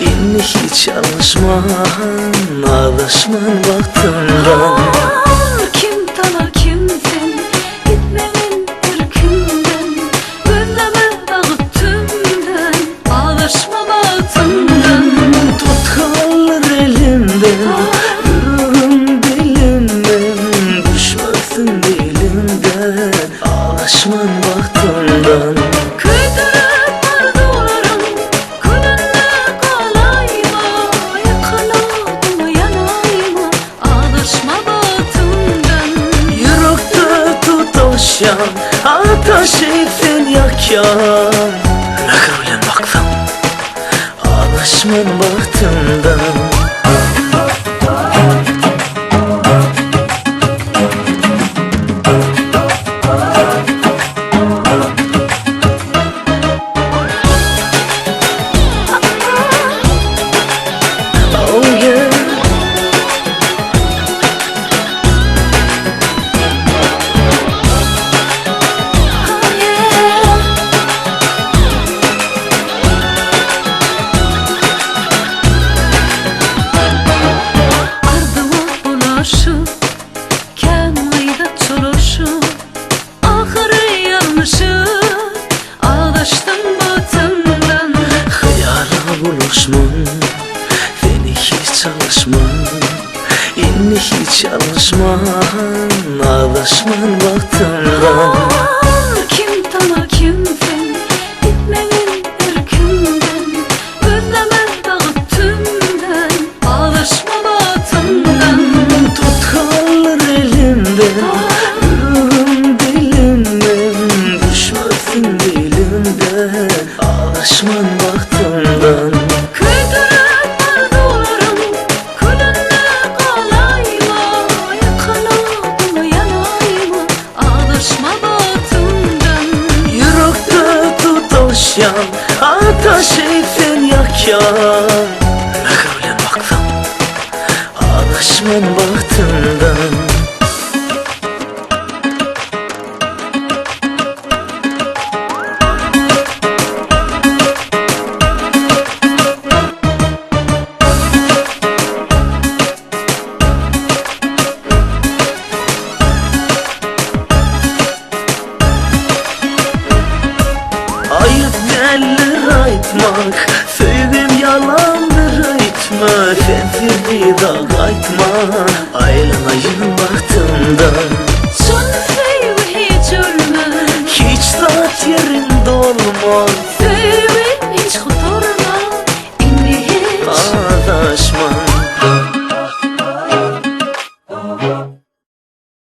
İnni hiç alışman, alışman baktığından. Kim tanır kimsin gitmenin ürkünden, gözleme bağıttımdan, alışma baktığından. Tut kalır elimden, yürürüm dilimden, düşmesin dilimden, alışman baktığından. Kıydırıp arzularım külünde kalayma, yakaladım yanayma, alışma baktığından. Yürekte tutuşan ateşi sen yakan, ne kadar baktım alışman baktığından. Buluşman, beni hiç alışman, inni hiç alışman, alışman baktığından. Kim tanır kimsin gitmenin ürkünden, gözleme bağıttımdan, alışma baktığından. Tut kalır elimden, yürürüm dilimden, düşmesin dilimden, alışman baktığından. Kıydırıp arzularım külünde kalayma, yakaladım yanayma, alışma baktığından. Yürekte tutuşan ateşi sen yakan, ne kadar baktım alışman baktığından. Ayıp derler aytmak, sevdim yalandır aytma. Sensiz bir daha aytma, aylanayım baktığımdan. Son